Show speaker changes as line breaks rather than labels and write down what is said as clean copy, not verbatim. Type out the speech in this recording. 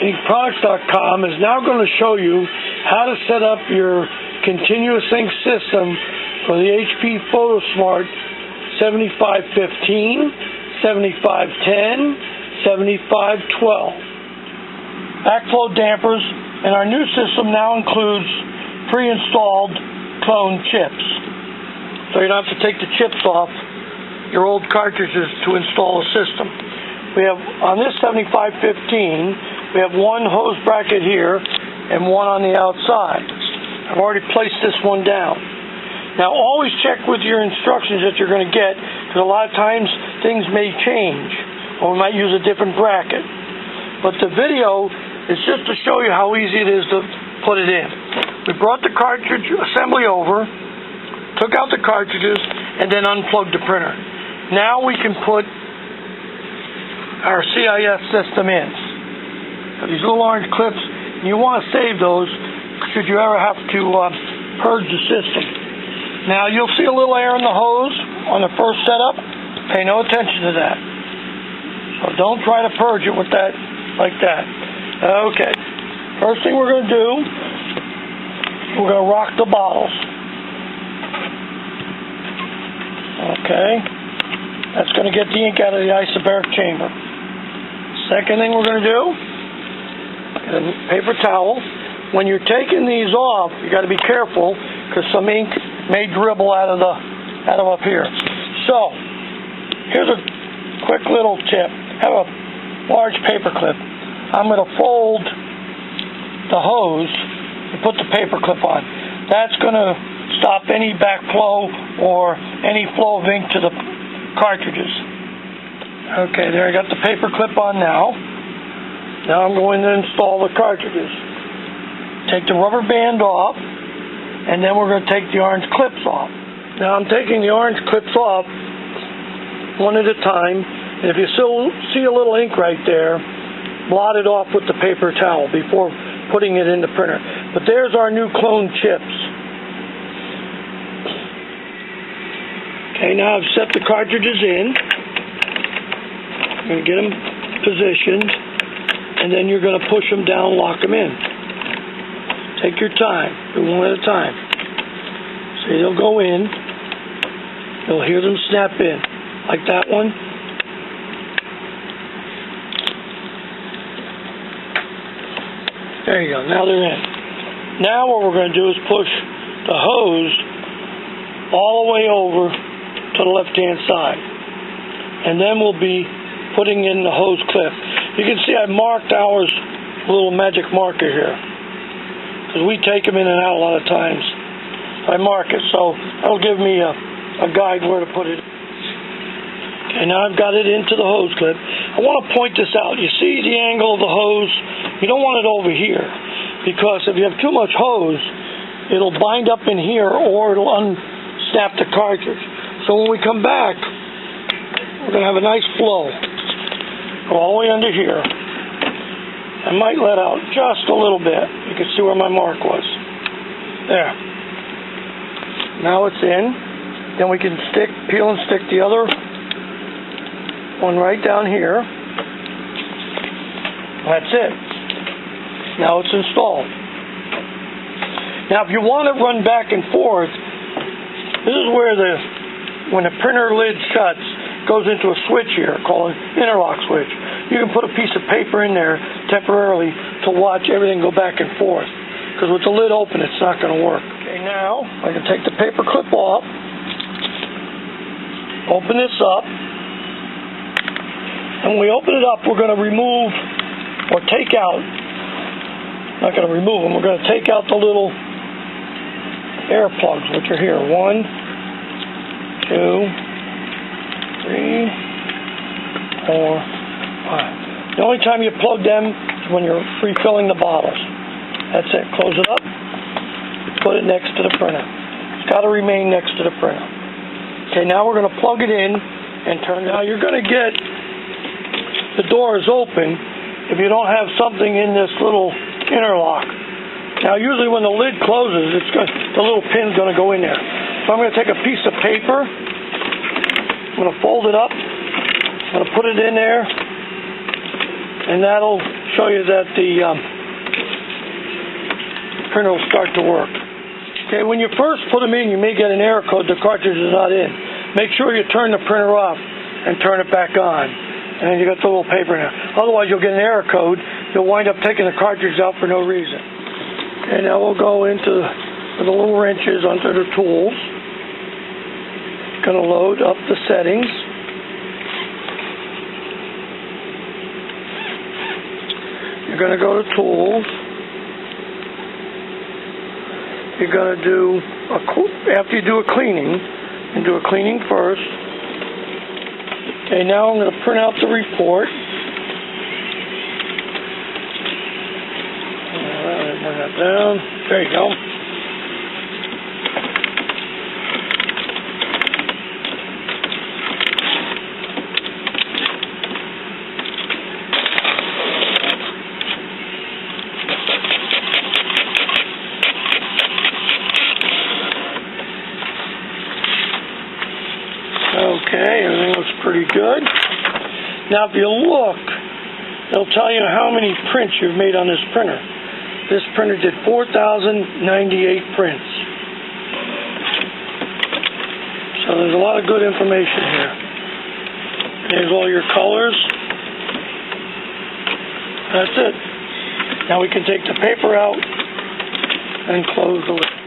inkproducts.com is now going to show you how to set up your continuous ink system for the HP Photosmart 7515, 7510, 7512. Backflow dampers, and our new system now includes pre-installed clone chips. So you don't have to take the chips off your old cartridges to install a system. We have, on this 7515, we have one hose bracket here and one on the outside. I've already placed this one down. Now always check with your instructions that you're going to get, because a lot of times things may change, or we might use a different bracket. But the video is just to show you how easy it is to put it in. We brought the cartridge assembly over, took out the cartridges, and then unplugged the printer. Now we can put our CIS system in. So these little orange clips, you want to save those should you ever have to purge the system. Now you'll see a little air in the hose on the first setup. Pay no attention to that. So don't try to purge it with that, like that. Okay. First thing we're going to do, we're going to rock the bottles. Okay. That's going to get the ink out of the isobaric chamber. Second thing we're going to do, get a paper towel. When you're taking these off, you got to be careful, because some ink may dribble out of up here. So here's a quick little tip. Have a large paper clip. I'm going to fold the hose and put the paper clip on. That's going to stop any backflow or any flow of ink to the cartridges. Okay, there I got the paper clip on now. Now I'm going to install the cartridges. Take the rubber band off, and then we're going to take the orange clips off. Now I'm taking the orange clips off one at a time, and if you still see a little ink right there, blot it off with the paper towel before putting it in the printer. But there's our new clone chips. Okay, now I've set the cartridges in. I'm going to get them positioned, and then you're going to push them down, lock them in. Take your time. Do one at a time. So they'll go in. You'll hear them snap in. Like that one. There you go. Now they're in. Now what we're going to do is push the hose all the way over to the left-hand side. And then we'll be putting in the hose clip. You can see I marked ours with a little magic marker here, because we take them in and out a lot of times. I mark it, so that'll give me a guide where to put it. Okay, now I've got it into the hose clip. I want to point this out. You see the angle of the hose? You don't want it over here, because if you have too much hose, it'll bind up in here, or it'll unsnap the cartridge. So when we come back, we're going to have a nice flow. Go all the way under here. I might let out just a little bit. You can see where my mark was. There. Now it's in. Then we can peel and stick the other one right down here. That's it. Now it's installed. Now if you want to run back and forth, this is where when the printer lid shuts, goes into a switch here called an interlock switch. You can put a piece of paper in there temporarily to watch everything go back and forth, because with the lid open it's not going to work. Okay, now I can take the paper clip off, open this up, and when we open it up we're going to remove or take out, not going to remove them, we're going to take out the little air plugs, which are here. 1, 2, 3, 4, 5. The only time you plug them is when you're refilling the bottles. That's it. Close it up. Put it next to the printer. It's got to remain next to the printer. Okay, now we're going to plug it in and turn it. Now you're going to get the doors open if you don't have something in this little interlock. Now usually when the lid closes, the little pin's going to go in there. So I'm going to take a piece of paper. I'm going to fold it up. I'm going to put it in there, and that'll show you that the printer will start to work. Okay, when you first put them in, you may get an error code, the cartridge is not in. Make sure you turn the printer off and turn it back on. And you got the little paper in there. Otherwise, you'll get an error code. You'll wind up taking the cartridge out for no reason. And now we'll go into the little wrenches under the tools. Going to load up the settings. You're going to go to Tools. You're going to do, after you do a cleaning, and do a cleaning first. Okay, now I'm going to print out the report. Bring that down. There you go. Okay, everything looks pretty good. Now if you look, it'll tell you how many prints you've made on this printer. This printer did 4,098 prints. So there's a lot of good information here. Here's all your colors. That's it. Now we can take the paper out and close the lid.